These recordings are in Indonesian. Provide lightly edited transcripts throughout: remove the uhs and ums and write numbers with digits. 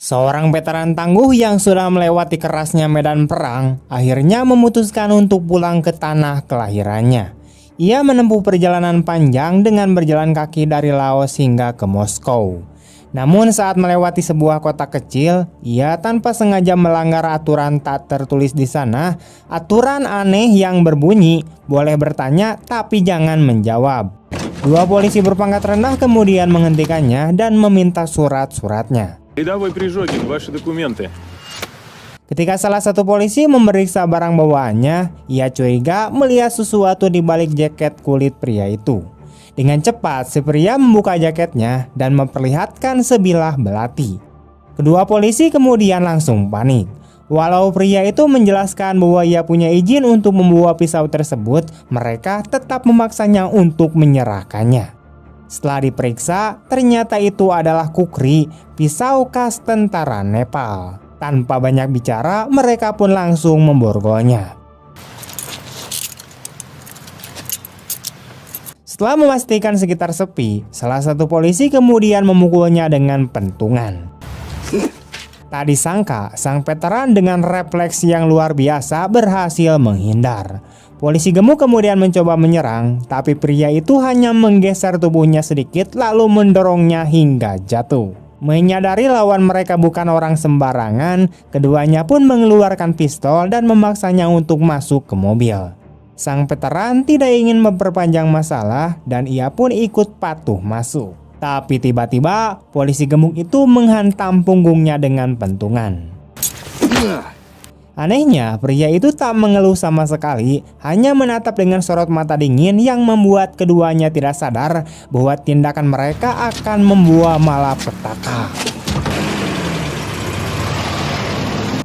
Seorang veteran tangguh yang sudah melewati kerasnya medan perang akhirnya memutuskan untuk pulang ke tanah kelahirannya. Ia menempuh perjalanan panjang dengan berjalan kaki dari Laos hingga ke Moskow. Namun saat melewati sebuah kota kecil, ia tanpa sengaja melanggar aturan tak tertulis di sana. Aturan aneh yang berbunyi, boleh bertanya tapi jangan menjawab. Dua polisi berpangkat rendah kemudian menghentikannya dan meminta surat-suratnya. Ketika salah satu polisi memeriksa barang bawaannya, ia curiga melihat sesuatu di balik jaket kulit pria itu. Dengan cepat, si pria membuka jaketnya dan memperlihatkan sebilah belati. Kedua polisi kemudian langsung panik. Walau pria itu menjelaskan bahwa ia punya izin untuk membawa pisau tersebut, mereka tetap memaksanya untuk menyerahkannya. Setelah diperiksa, ternyata itu adalah kukri, pisau khas tentara Nepal. Tanpa banyak bicara, mereka pun langsung memborgolnya. Setelah memastikan sekitar sepi, salah satu polisi kemudian memukulnya dengan pentungan. Tak disangka, sang veteran dengan refleks yang luar biasa berhasil menghindar. Polisi gemuk kemudian mencoba menyerang, tapi pria itu hanya menggeser tubuhnya sedikit lalu mendorongnya hingga jatuh. Menyadari lawan mereka bukan orang sembarangan, keduanya pun mengeluarkan pistol dan memaksanya untuk masuk ke mobil. Sang veteran tidak ingin memperpanjang masalah dan ia pun ikut patuh masuk. Tapi tiba-tiba polisi gemuk itu menghantam punggungnya dengan pentungan. Anehnya, pria itu tak mengeluh sama sekali, hanya menatap dengan sorot mata dingin yang membuat keduanya tidak sadar bahwa tindakan mereka akan membuat malapetaka.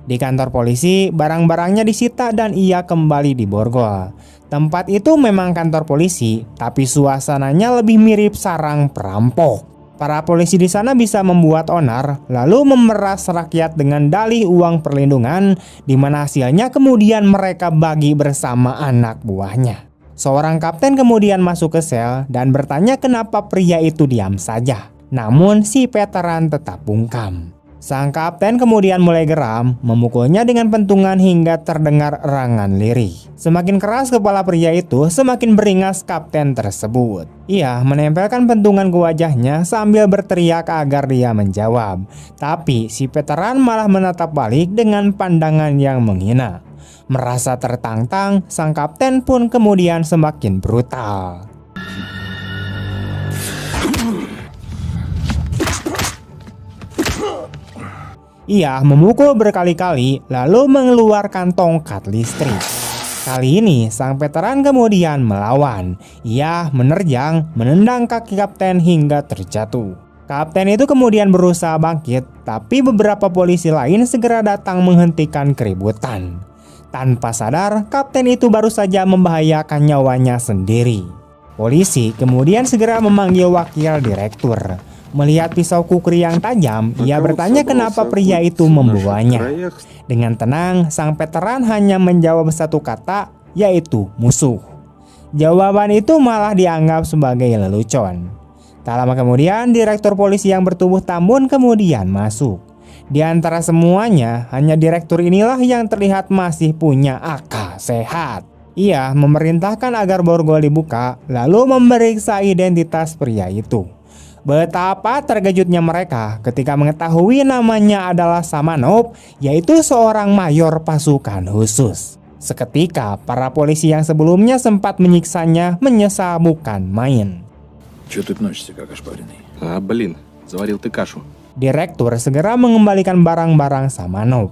Di kantor polisi, barang-barangnya disita dan ia kembali diborgol. Tempat itu memang kantor polisi, tapi suasananya lebih mirip sarang perampok. Para polisi di sana bisa membuat onar, lalu memeras rakyat dengan dalih uang perlindungan, di mana hasilnya kemudian mereka bagi bersama anak buahnya. Seorang kapten kemudian masuk ke sel dan bertanya kenapa pria itu diam saja. Namun si veteran tetap bungkam. Sang kapten kemudian mulai geram, memukulnya dengan pentungan hingga terdengar erangan lirih. Semakin keras kepala pria itu, semakin beringas kapten tersebut. Ia menempelkan pentungan ke wajahnya sambil berteriak agar dia menjawab. Tapi si veteran malah menatap balik dengan pandangan yang menghina. Merasa tertantang, sang kapten pun kemudian semakin brutal. Ia memukul berkali-kali lalu mengeluarkan tongkat listrik. Kali ini sang veteran kemudian melawan. Ia menerjang, menendang kaki kapten hingga terjatuh. Kapten itu kemudian berusaha bangkit, tapi beberapa polisi lain segera datang menghentikan keributan. Tanpa sadar, kapten itu baru saja membahayakan nyawanya sendiri. Polisi kemudian segera memanggil wakil direktur. Melihat pisau kukri yang tajam, ia bertanya kenapa pria itu membawanya. Dengan tenang, sang veteran hanya menjawab satu kata, yaitu musuh. Jawaban itu malah dianggap sebagai lelucon. Tak lama kemudian, direktur polisi yang bertubuh tambun kemudian masuk. Di antara semuanya, hanya direktur inilah yang terlihat masih punya akal sehat. Ia memerintahkan agar borgol dibuka, lalu memeriksa identitas pria itu. Betapa terkejutnya mereka ketika mengetahui namanya adalah Samanov, yaitu seorang mayor pasukan khusus. Seketika, para polisi yang sebelumnya sempat menyiksanya menyesal bukan main. Direktur segera mengembalikan barang-barang Samanov.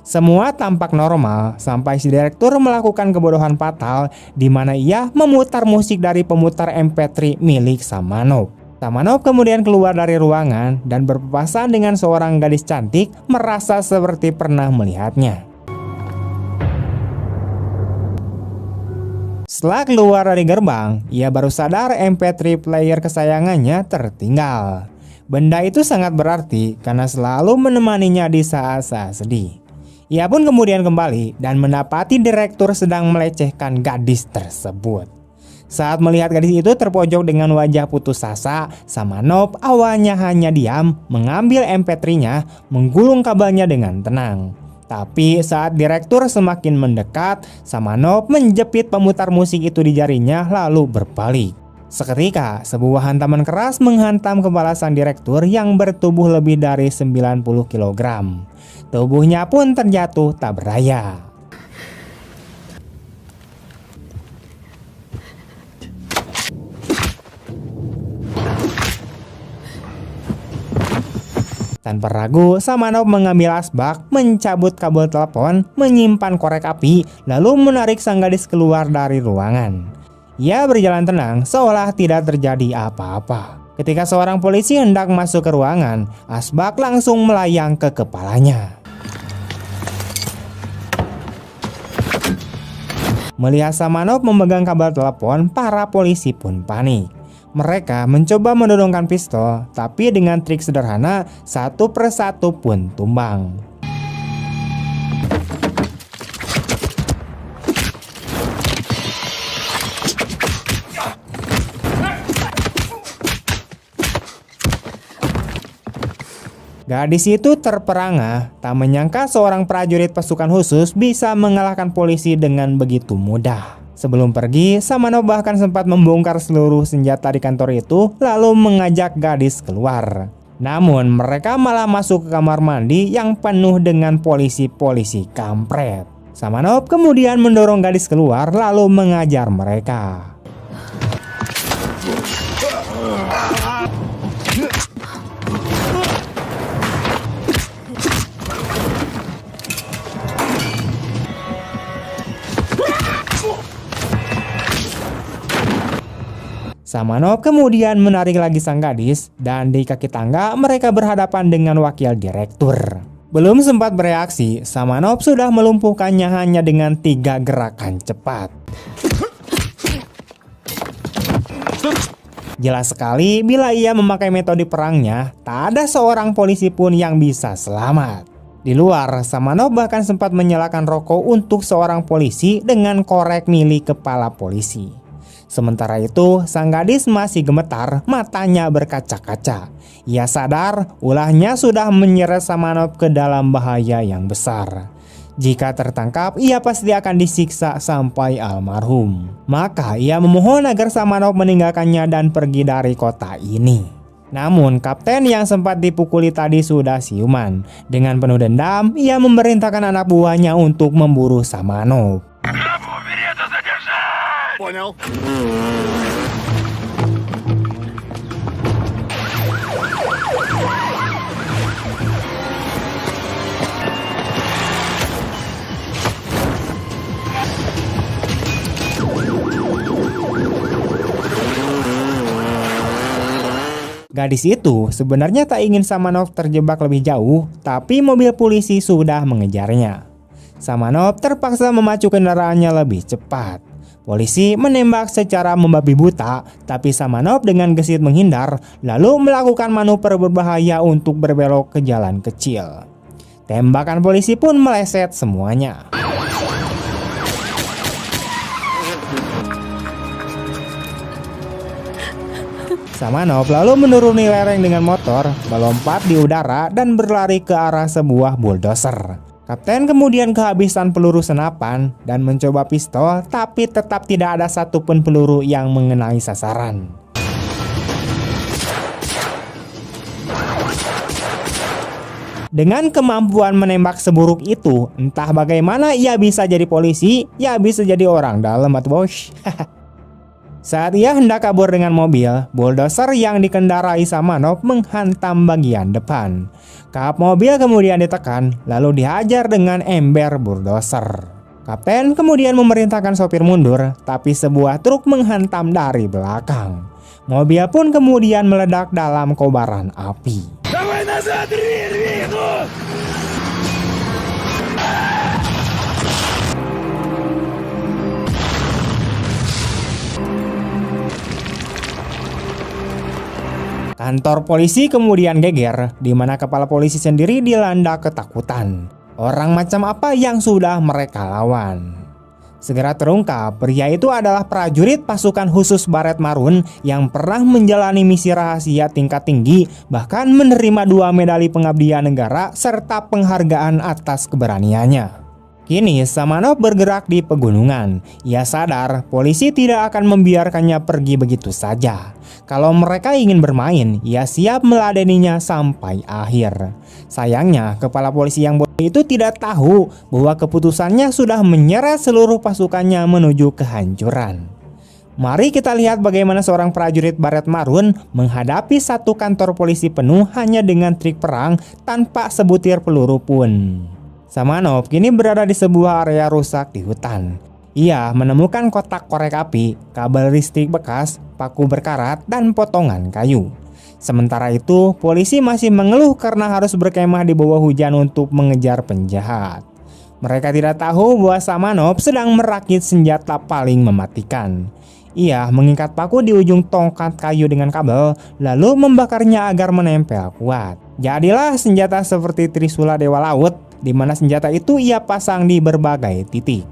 Semua tampak normal sampai si direktur melakukan kebodohan fatal di mana ia memutar musik dari pemutar MP3 milik Samanov. Samanov kemudian keluar dari ruangan dan berpapasan dengan seorang gadis cantik, merasa seperti pernah melihatnya. Setelah keluar dari gerbang, ia baru sadar MP3 player kesayangannya tertinggal. Benda itu sangat berarti karena selalu menemaninya di saat-saat sedih. Ia pun kemudian kembali dan mendapati direktur sedang melecehkan gadis tersebut. Saat melihat gadis itu terpojok dengan wajah putus asa, Samanov awalnya hanya diam, mengambil MP3-nya, menggulung kabelnya dengan tenang. Tapi saat direktur semakin mendekat, Samanov menjepit pemutar musik itu di jarinya lalu berbalik. Seketika, sebuah hantaman keras menghantam kepala sang direktur yang bertubuh lebih dari 90 kg. Tubuhnya pun terjatuh tak berdaya. Tanpa ragu, Samanov mengambil asbak, mencabut kabel telepon, menyimpan korek api, lalu menarik sang gadis keluar dari ruangan. Ia berjalan tenang, seolah tidak terjadi apa-apa. Ketika seorang polisi hendak masuk ke ruangan, asbak langsung melayang ke kepalanya. Melihat Samanov memegang kabel telepon, para polisi pun panik. Mereka mencoba menodongkan pistol, tapi dengan trik sederhana, satu persatu pun tumbang. Gadis itu terperangah, tak menyangka seorang prajurit pasukan khusus bisa mengalahkan polisi dengan begitu mudah. Sebelum pergi, Samanov bahkan sempat membongkar seluruh senjata di kantor itu, lalu mengajak gadis keluar. Namun mereka malah masuk ke kamar mandi yang penuh dengan polisi-polisi kampret. Samanov kemudian mendorong gadis keluar lalu mengajar mereka. Samanov kemudian menarik lagi sang gadis, dan di kaki tangga mereka berhadapan dengan wakil direktur. Belum sempat bereaksi, Samanov sudah melumpuhkannya hanya dengan 3 gerakan cepat. Jelas sekali bila ia memakai metode perangnya, tak ada seorang polisi pun yang bisa selamat. Di luar, Samanov bahkan sempat menyalakan rokok untuk seorang polisi dengan korek milik kepala polisi. Sementara itu, sang gadis masih gemetar, matanya berkaca-kaca. Ia sadar ulahnya sudah menyeret Samanov ke dalam bahaya yang besar. Jika tertangkap, ia pasti akan disiksa sampai almarhum. Maka ia memohon agar Samanov meninggalkannya dan pergi dari kota ini. Namun, kapten yang sempat dipukuli tadi sudah siuman. Dengan penuh dendam, ia memerintahkan anak buahnya untuk memburu Samanov. Poнял. Gadis itu sebenarnya tak ingin Samanov terjebak lebih jauh, tapi mobil polisi sudah mengejarnya. Samanov terpaksa memacu kendaraannya lebih cepat. Polisi menembak secara membabi buta, tapi Samanov dengan gesit menghindar, lalu melakukan manuver berbahaya untuk berbelok ke jalan kecil. Tembakan polisi pun meleset semuanya. Samanov lalu menuruni lereng dengan motor, melompat di udara dan berlari ke arah sebuah bulldozer. Kapten kemudian kehabisan peluru senapan dan mencoba pistol, tapi tetap tidak ada satupun peluru yang mengenai sasaran. Dengan kemampuan menembak seburuk itu, entah bagaimana ia bisa jadi polisi, ia bisa jadi orang dalam atau bos. Saat ia hendak kabur dengan mobil, bulldozer yang dikendarai Samanov menghantam bagian depan. Kap mobil kemudian ditekan, lalu dihajar dengan ember bulldozer. Kapten kemudian memerintahkan sopir mundur, tapi sebuah truk menghantam dari belakang. Mobil pun kemudian meledak dalam kobaran api. Kantor polisi kemudian geger, di mana kepala polisi sendiri dilanda ketakutan. Orang macam apa yang sudah mereka lawan? Segera terungkap, pria itu adalah prajurit pasukan khusus Baret Marun yang pernah menjalani misi rahasia tingkat tinggi, bahkan menerima 2 medali pengabdian negara serta penghargaan atas keberaniannya. Kini Samanov bergerak di pegunungan. Ia sadar polisi tidak akan membiarkannya pergi begitu saja. Kalau mereka ingin bermain, ia siap meladeninya sampai akhir. Sayangnya, kepala polisi yang bodoh itu tidak tahu bahwa keputusannya sudah menyeret seluruh pasukannya menuju kehancuran. Mari kita lihat bagaimana seorang prajurit Baret Marun menghadapi satu kantor polisi penuh hanya dengan trik perang tanpa sebutir peluru pun. Samanov kini berada di sebuah area rusak di hutan. Ia menemukan kotak korek api, kabel listrik bekas, paku berkarat, dan potongan kayu. Sementara itu, polisi masih mengeluh karena harus berkemah di bawah hujan untuk mengejar penjahat. Mereka tidak tahu bahwa Samanov sedang merakit senjata paling mematikan. Ia mengikat paku di ujung tongkat kayu dengan kabel, lalu membakarnya agar menempel kuat. Jadilah senjata seperti Trisula Dewa Laut, di mana senjata itu ia pasang di berbagai titik.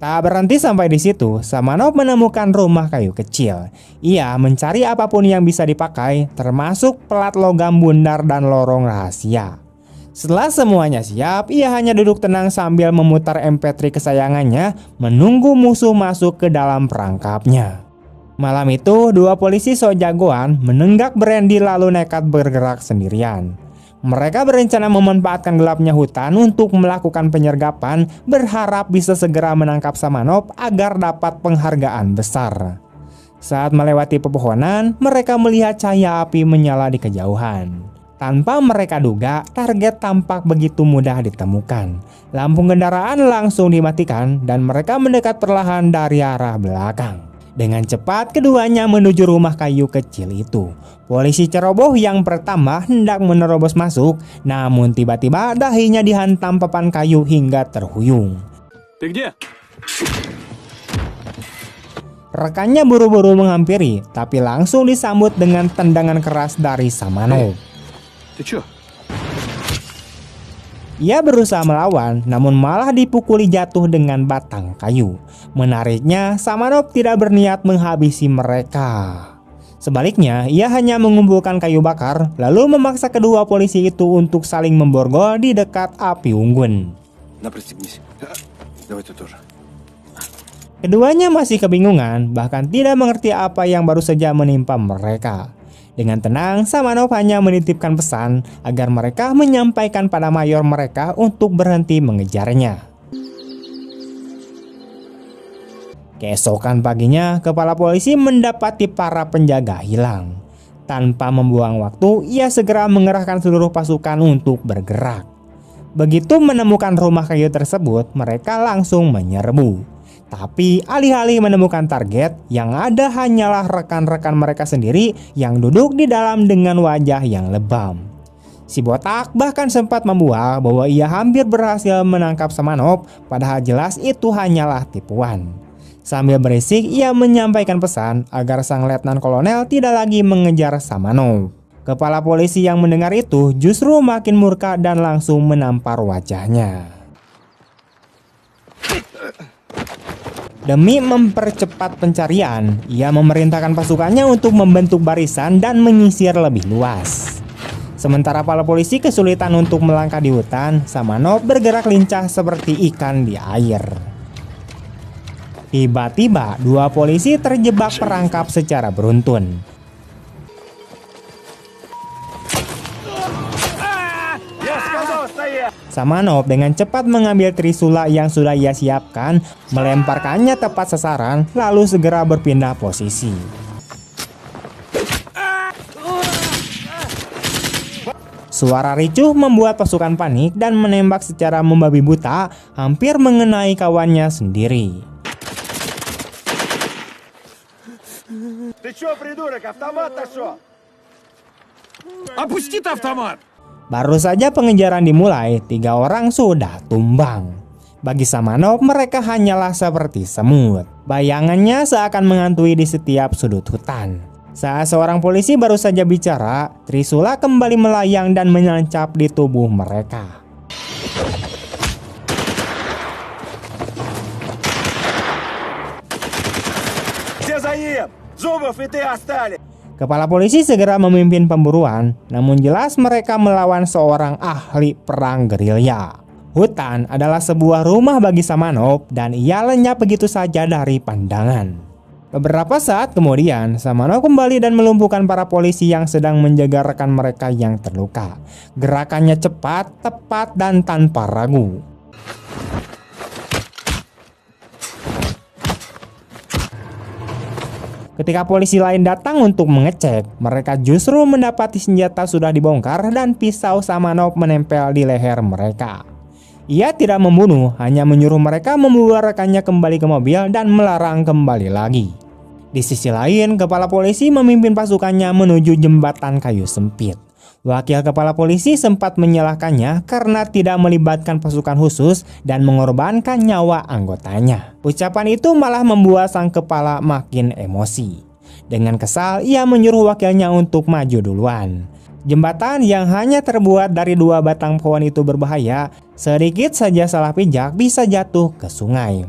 Tak berhenti sampai di situ, Samanov menemukan rumah kayu kecil. Ia mencari apapun yang bisa dipakai, termasuk pelat logam bundar dan lorong rahasia. Setelah semuanya siap, ia hanya duduk tenang sambil memutar MP3 kesayangannya, menunggu musuh masuk ke dalam perangkapnya. Malam itu, 2 polisi so jagoan menenggak brandy lalu nekat bergerak sendirian. Mereka berencana memanfaatkan gelapnya hutan untuk melakukan penyergapan, berharap bisa segera menangkap Samanov agar dapat penghargaan besar. Saat melewati pepohonan, mereka melihat cahaya api menyala di kejauhan. Tanpa mereka duga, target tampak begitu mudah ditemukan. Lampu kendaraan langsung dimatikan dan mereka mendekat perlahan dari arah belakang. Dengan cepat keduanya menuju rumah kayu kecil itu. Polisi ceroboh yang pertama hendak menerobos masuk, namun tiba-tiba dahinya dihantam papan kayu hingga terhuyung. Rekannya buru-buru menghampiri, tapi langsung disambut dengan tendangan keras dari Samanov. Ia berusaha melawan, namun malah dipukuli jatuh dengan batang kayu. Menariknya, Samanov tidak berniat menghabisi mereka. Sebaliknya, ia hanya mengumpulkan kayu bakar, lalu memaksa kedua polisi itu untuk saling memborgol di dekat api unggun. Keduanya masih kebingungan, bahkan tidak mengerti apa yang baru saja menimpa mereka. Dengan tenang, Samanov hanya menitipkan pesan agar mereka menyampaikan pada mayor mereka untuk berhenti mengejarnya. Keesokan paginya, kepala polisi mendapati para penjaga hilang. Tanpa membuang waktu, ia segera mengerahkan seluruh pasukan untuk bergerak. Begitu menemukan rumah kayu tersebut, mereka langsung menyerbu. Tapi alih-alih menemukan target, yang ada hanyalah rekan-rekan mereka sendiri yang duduk di dalam dengan wajah yang lebam. Si botak bahkan sempat membual bahwa ia hampir berhasil menangkap Samanov, padahal jelas itu hanyalah tipuan. Sambil berisik, ia menyampaikan pesan agar sang letnan kolonel tidak lagi mengejar Samanov. Kepala polisi yang mendengar itu justru makin murka dan langsung menampar wajahnya. Demi mempercepat pencarian, ia memerintahkan pasukannya untuk membentuk barisan dan menyisir lebih luas. Sementara para polisi kesulitan untuk melangkah di hutan, Samanov bergerak lincah seperti ikan di air. Tiba-tiba, 2 polisi terjebak perangkap secara beruntun. Samanov dengan cepat mengambil Trisula yang sudah ia siapkan, melemparkannya tepat sasaran, lalu segera berpindah posisi. Suara ricuh membuat pasukan panik dan menembak secara membabi buta, hampir mengenai kawannya sendiri. Baru saja pengejaran dimulai, 3 orang sudah tumbang. Bagi Samanov, mereka hanyalah seperti semut. Bayangannya seakan menghantui di setiap sudut hutan. Saat seorang polisi baru saja bicara, trisula kembali melayang dan menancap di tubuh mereka. Kepala polisi segera memimpin pemburuan, namun jelas mereka melawan seorang ahli perang gerilya. Hutan adalah sebuah rumah bagi Samanov dan ia lenyap begitu saja dari pandangan. Beberapa saat kemudian, Samanov kembali dan melumpuhkan para polisi yang sedang menjaga rekan mereka yang terluka. Gerakannya cepat, tepat, dan tanpa ragu. Ketika polisi lain datang untuk mengecek, mereka justru mendapati senjata sudah dibongkar dan pisau Samanov menempel di leher mereka. Ia tidak membunuh, hanya menyuruh mereka membawa rekannya kembali ke mobil dan melarang kembali lagi. Di sisi lain, kepala polisi memimpin pasukannya menuju jembatan kayu sempit. Wakil kepala polisi sempat menyalahkannya karena tidak melibatkan pasukan khusus dan mengorbankan nyawa anggotanya. Ucapan itu malah membuat sang kepala makin emosi. Dengan kesal, ia menyuruh wakilnya untuk maju duluan. Jembatan yang hanya terbuat dari 2 batang pohon itu berbahaya, sedikit saja salah pijak bisa jatuh ke sungai.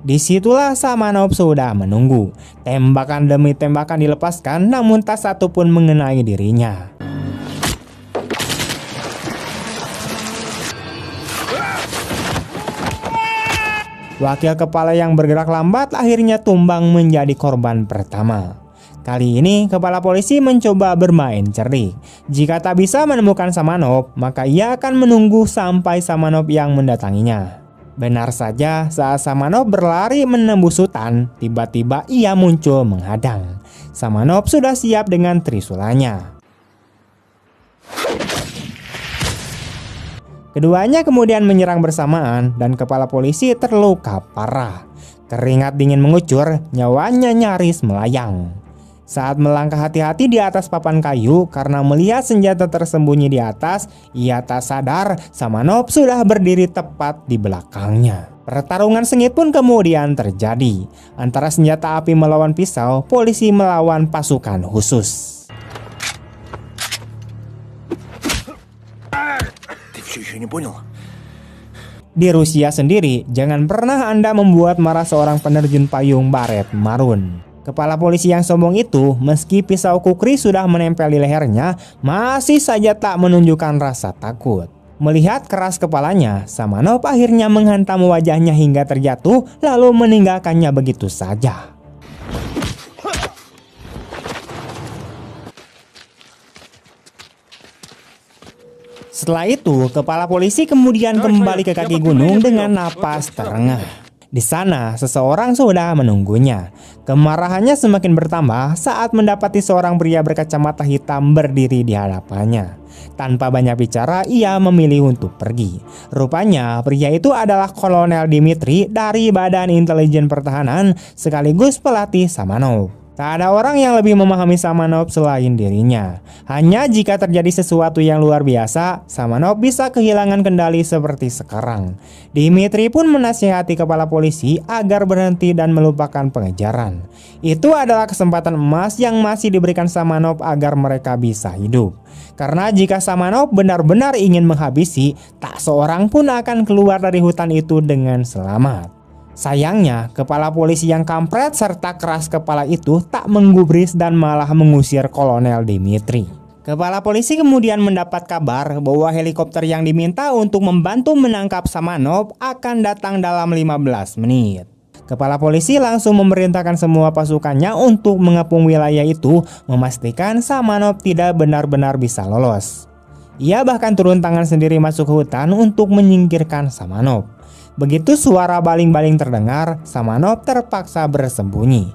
Disitulah Samanov sudah menunggu. Tembakan demi tembakan dilepaskan, namun tak satu pun mengenai dirinya. Wakil kepala yang bergerak lambat akhirnya tumbang menjadi korban pertama. Kali ini kepala polisi mencoba bermain cerdik. Jika tak bisa menemukan Samanov, maka ia akan menunggu sampai Samanov yang mendatanginya. Benar saja, saat Samanov berlari menembus hutan, tiba-tiba ia muncul menghadang. Samanov sudah siap dengan trisulanya. Keduanya kemudian menyerang bersamaan dan kepala polisi terluka parah. Keringat dingin mengucur, nyawanya nyaris melayang. Saat melangkah hati-hati di atas papan kayu karena melihat senjata tersembunyi di atas, ia tak sadar Samanov sudah berdiri tepat di belakangnya. Pertarungan sengit pun kemudian terjadi. Antara senjata api melawan pisau, polisi melawan pasukan khusus. Di Rusia sendiri, jangan pernah Anda membuat marah seorang penerjun payung baret marun. Kepala polisi yang sombong itu, meski pisau kukri sudah menempel di lehernya, masih saja tak menunjukkan rasa takut. Melihat keras kepalanya, Samanov akhirnya menghantam wajahnya hingga terjatuh, lalu meninggalkannya begitu saja. Setelah itu, kepala polisi kemudian kembali ke kaki gunung dengan napas terengah. Di sana, seseorang sudah menunggunya. Kemarahannya semakin bertambah saat mendapati seorang pria berkacamata hitam berdiri di hadapannya. Tanpa banyak bicara, ia memilih untuk pergi. Rupanya, pria itu adalah Kolonel Dmitri dari Badan Intelijen Pertahanan sekaligus pelatih Samanov. Tak ada orang yang lebih memahami Samanov selain dirinya. Hanya jika terjadi sesuatu yang luar biasa, Samanov bisa kehilangan kendali seperti sekarang. Dmitri pun menasihati kepala polisi agar berhenti dan melupakan pengejaran. Itu adalah kesempatan emas yang masih diberikan Samanov agar mereka bisa hidup. Karena jika Samanov benar-benar ingin menghabisi, tak seorang pun akan keluar dari hutan itu dengan selamat. Sayangnya, kepala polisi yang kampret serta keras kepala itu tak menggubris dan malah mengusir Kolonel Dmitri. Kepala polisi kemudian mendapat kabar bahwa helikopter yang diminta untuk membantu menangkap Samanov akan datang dalam 15 menit. Kepala polisi langsung memerintahkan semua pasukannya untuk mengepung wilayah itu, memastikan Samanov tidak benar-benar bisa lolos. Ia bahkan turun tangan sendiri masuk ke hutan untuk menyingkirkan Samanov. Begitu suara baling-baling terdengar, Samanov terpaksa bersembunyi.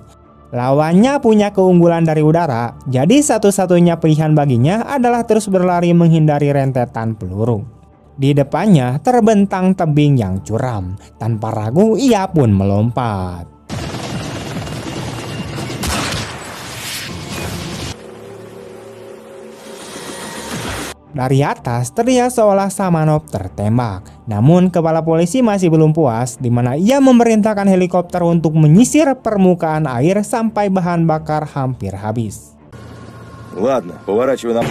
Lawannya punya keunggulan dari udara, jadi satu-satunya pilihan baginya adalah terus berlari menghindari rentetan peluru. Di depannya terbentang tebing yang curam. Tanpa ragu, ia pun melompat. Dari atas terlihat seolah Samanov tertembak. Namun kepala polisi masih belum puas, di mana ia memerintahkan helikopter untuk menyisir permukaan air sampai bahan bakar hampir habis. Ладно, поворачивай на...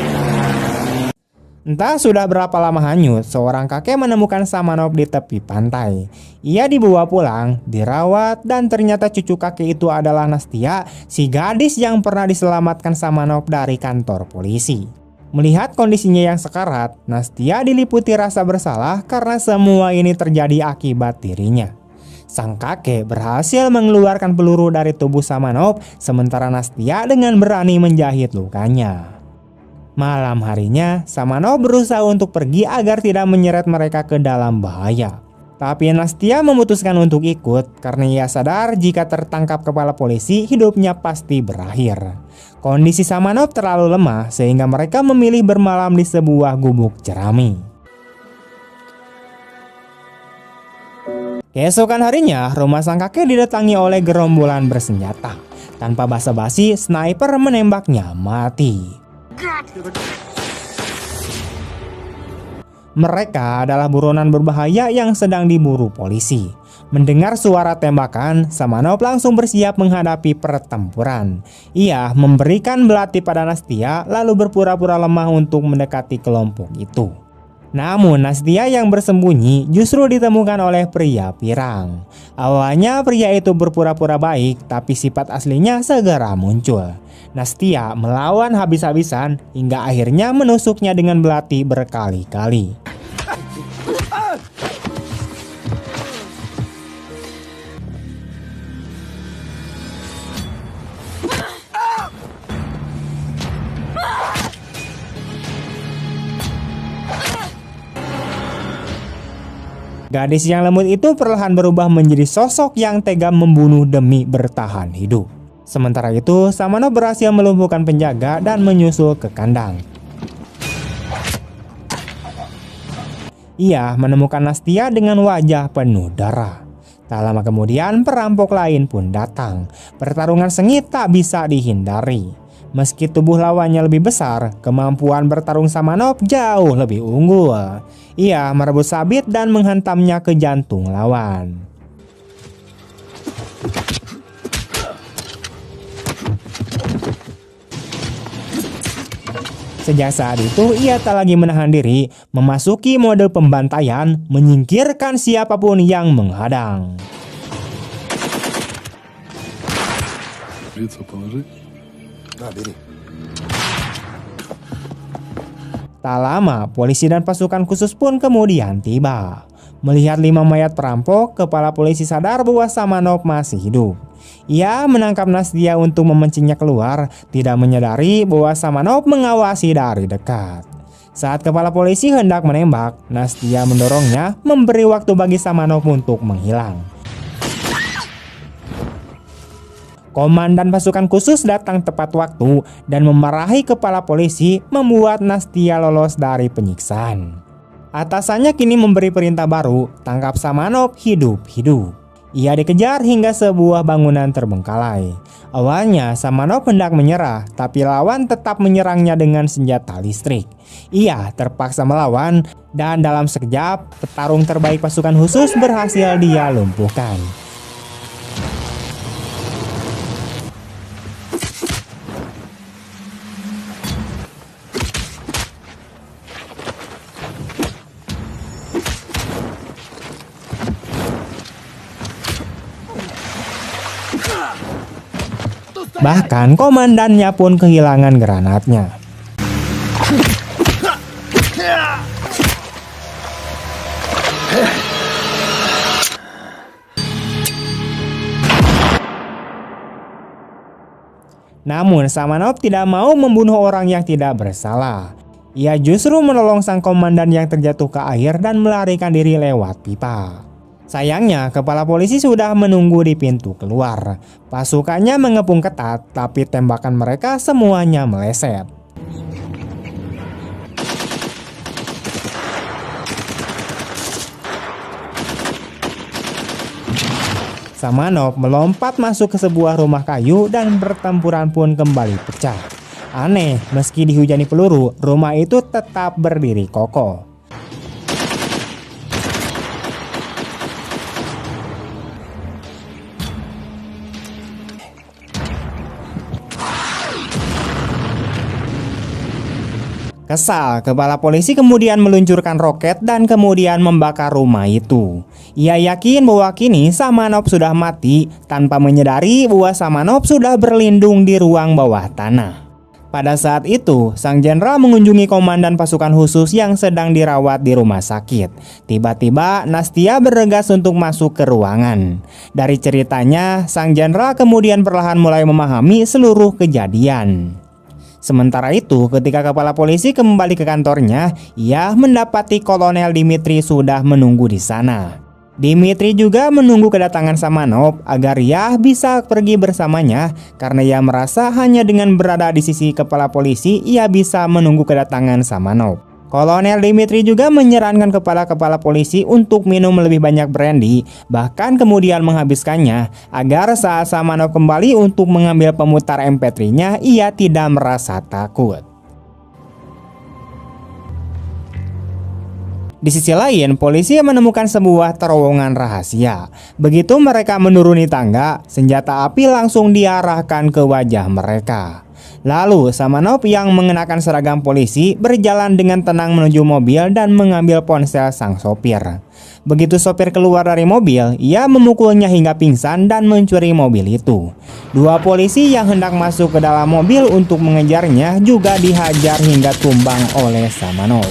Entah sudah berapa lama hanyut, seorang kakek menemukan Samanov di tepi pantai. Ia dibawa pulang, dirawat, dan ternyata cucu kakek itu adalah Nastia, si gadis yang pernah diselamatkan Samanov dari kantor polisi. Melihat kondisinya yang sekarat, Nastia diliputi rasa bersalah karena semua ini terjadi akibat dirinya. Sang kakek berhasil mengeluarkan peluru dari tubuh Samanov, sementara Nastia dengan berani menjahit lukanya. Malam harinya, Samanov berusaha untuk pergi agar tidak menyeret mereka ke dalam bahaya. Tapi Nastia memutuskan untuk ikut karena ia sadar jika tertangkap kepala polisi, hidupnya pasti berakhir. Kondisi Samanov terlalu lemah sehingga mereka memilih bermalam di sebuah gubuk jerami. Keesokan harinya, rumah sang kakek didatangi oleh gerombolan bersenjata. Tanpa basa-basi, sniper menembaknya mati. Mereka adalah buronan berbahaya yang sedang diburu polisi. Mendengar suara tembakan, Samanov langsung bersiap menghadapi pertempuran. Ia memberikan belati pada Nastia lalu berpura-pura lemah untuk mendekati kelompok itu. Namun Nastia yang bersembunyi justru ditemukan oleh pria pirang. Awalnya pria itu berpura-pura baik, tapi sifat aslinya segera muncul. Nastia melawan habis-habisan hingga akhirnya menusuknya dengan belati berkali-kali. Gadis yang lembut itu perlahan berubah menjadi sosok yang tega membunuh demi bertahan hidup. Sementara itu, Samanov berhasil melumpuhkan penjaga dan menyusul ke kandang. Ia menemukan Nastia dengan wajah penuh darah. Tak lama kemudian, perampok lain pun datang. Pertarungan sengit tak bisa dihindari. Meski tubuh lawannya lebih besar, kemampuan bertarung Samanov jauh lebih unggul. Ia merebut sabit dan menghantamnya ke jantung lawan. Sejak saat itu, ia tak lagi menahan diri, memasuki mode pembantaian, menyingkirkan siapapun yang menghadang. Tak lama, polisi dan pasukan khusus pun kemudian tiba. Melihat 5 mayat perampok, kepala polisi sadar bahwa Samanov masih hidup. Ia menangkap Nastia untuk memancingnya keluar, tidak menyadari bahwa Samanov mengawasi dari dekat. Saat kepala polisi hendak menembak, Nastia mendorongnya, memberi waktu bagi Samanov untuk menghilang. Komandan pasukan khusus datang tepat waktu dan memarahi kepala polisi, membuat Nastia lolos dari penyiksaan. Atasannya kini memberi perintah baru, tangkap Samanov hidup-hidup. Ia dikejar hingga sebuah bangunan terbengkalai. Awalnya Samanov hendak menyerah, tapi lawan tetap menyerangnya dengan senjata listrik. Ia terpaksa melawan dan dalam sekejap, petarung terbaik pasukan khusus berhasil dia lumpuhkan. Bahkan komandannya pun kehilangan granatnya. Namun Samanov tidak mau membunuh orang yang tidak bersalah. Ia justru menolong sang komandan yang terjatuh ke air dan melarikan diri lewat pipa. Sayangnya, kepala polisi sudah menunggu di pintu keluar. Pasukannya mengepung ketat, tapi tembakan mereka semuanya meleset. Samanov melompat masuk ke sebuah rumah kayu dan pertempuran pun kembali pecah. Aneh, meski dihujani peluru, rumah itu tetap berdiri kokoh. Kesal, kepala polisi kemudian meluncurkan roket dan kemudian membakar rumah itu. Ia yakin bahwa kini Samanov sudah mati tanpa menyadari bahwa Samanov sudah berlindung di ruang bawah tanah. Pada saat itu, sang jenderal mengunjungi komandan pasukan khusus yang sedang dirawat di rumah sakit. Tiba-tiba, Nastia bergegas untuk masuk ke ruangan. Dari ceritanya, sang jenderal kemudian perlahan mulai memahami seluruh kejadian. Sementara itu, ketika kepala polisi kembali ke kantornya, ia mendapati Kolonel Dimitri sudah menunggu di sana. Dimitri juga menunggu kedatangan Samanov agar ia bisa pergi bersamanya karena ia merasa hanya dengan berada di sisi kepala polisi ia bisa menunggu kedatangan Samanov. Kolonel Dimitri juga menyarankan kepada kepala polisi untuk minum lebih banyak brandy, bahkan kemudian menghabiskannya agar saat Samanov kembali untuk mengambil pemutar MP3-nya ia tidak merasa takut. Di sisi lain, polisi menemukan sebuah terowongan rahasia. Begitu mereka menuruni tangga, senjata api langsung diarahkan ke wajah mereka. Lalu Samanov yang mengenakan seragam polisi berjalan dengan tenang menuju mobil dan mengambil ponsel sang sopir. Begitu sopir keluar dari mobil, ia memukulnya hingga pingsan dan mencuri mobil itu. Dua polisi yang hendak masuk ke dalam mobil untuk mengejarnya juga dihajar hingga tumbang oleh Samanov.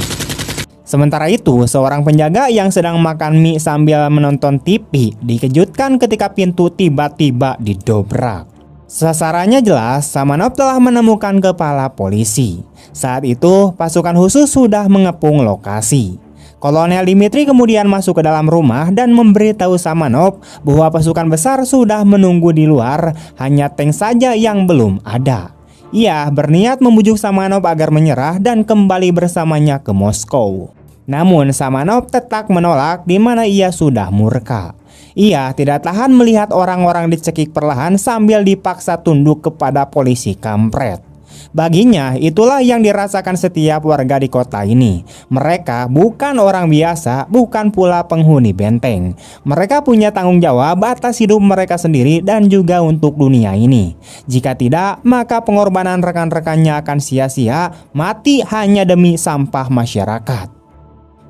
Sementara itu, seorang penjaga yang sedang makan mie sambil menonton TV dikejutkan ketika pintu tiba-tiba didobrak. Sasarannya jelas, Samanov telah menemukan kepala polisi. Saat itu, pasukan khusus sudah mengepung lokasi. Kolonel Dimitri kemudian masuk ke dalam rumah dan memberitahu Samanov bahwa pasukan besar sudah menunggu di luar, hanya tank saja yang belum ada. Ia berniat membujuk Samanov agar menyerah dan kembali bersamanya ke Moskow. Namun Samanov tetap menolak di mana ia sudah murka. Ia tidak tahan melihat orang-orang dicekik perlahan sambil dipaksa tunduk kepada polisi kampret. Baginya, itulah yang dirasakan setiap warga di kota ini. Mereka bukan orang biasa, bukan pula penghuni benteng. Mereka punya tanggung jawab atas hidup mereka sendiri dan juga untuk dunia ini. Jika tidak, maka pengorbanan rekan-rekannya akan sia-sia, mati hanya demi sampah masyarakat.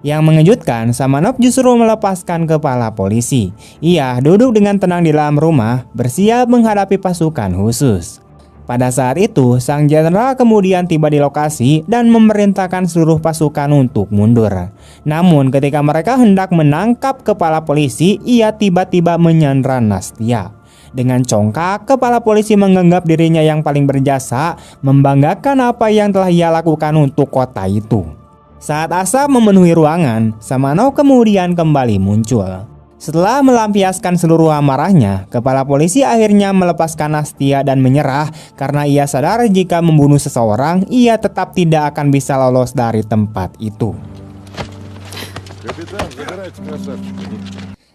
Yang mengejutkan, Samanov justru melepaskan kepala polisi. Ia duduk dengan tenang di dalam rumah, bersiap menghadapi pasukan khusus. Pada saat itu, sang jenderal kemudian tiba di lokasi dan memerintahkan seluruh pasukan untuk mundur. Namun ketika mereka hendak menangkap kepala polisi, ia tiba-tiba menyandra Nastia. Dengan congkak, kepala polisi menganggap dirinya yang paling berjasa, membanggakan apa yang telah ia lakukan untuk kota itu. Saat asap memenuhi ruangan, Samanov kemudian kembali muncul. Setelah melampiaskan seluruh amarahnya, kepala polisi akhirnya melepaskan Nastia dan menyerah karena ia sadar jika membunuh seseorang, ia tetap tidak akan bisa lolos dari tempat itu.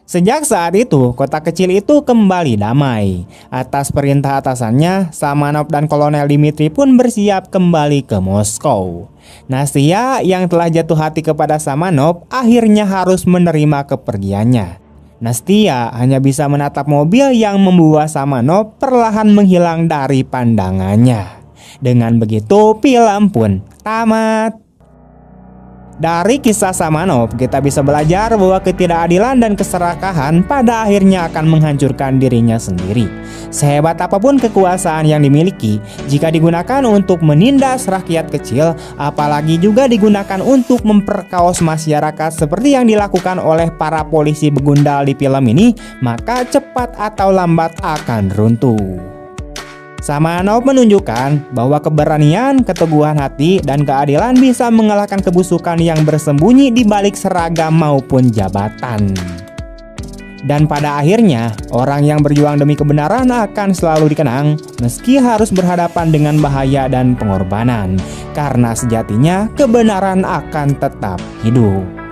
Sejak saat itu, kota kecil itu kembali damai. Atas perintah atasannya, Samanov dan Kolonel Dimitri pun bersiap kembali ke Moskow. Nastia yang telah jatuh hati kepada Samanov akhirnya harus menerima kepergiannya. Nastia hanya bisa menatap mobil yang membawa Samanov perlahan menghilang dari pandangannya. Dengan begitu, film pun tamat. Dari kisah Samanov, kita bisa belajar bahwa ketidakadilan dan keserakahan pada akhirnya akan menghancurkan dirinya sendiri. Sehebat apapun kekuasaan yang dimiliki, jika digunakan untuk menindas rakyat kecil, apalagi juga digunakan untuk memperkaos masyarakat seperti yang dilakukan oleh para polisi begundal di film ini, maka cepat atau lambat akan runtuh. Samanov menunjukkan bahwa keberanian, keteguhan hati, dan keadilan bisa mengalahkan kebusukan yang bersembunyi di balik seragam maupun jabatan. Dan pada akhirnya, orang yang berjuang demi kebenaran akan selalu dikenang meski harus berhadapan dengan bahaya dan pengorbanan. Karena sejatinya kebenaran akan tetap hidup.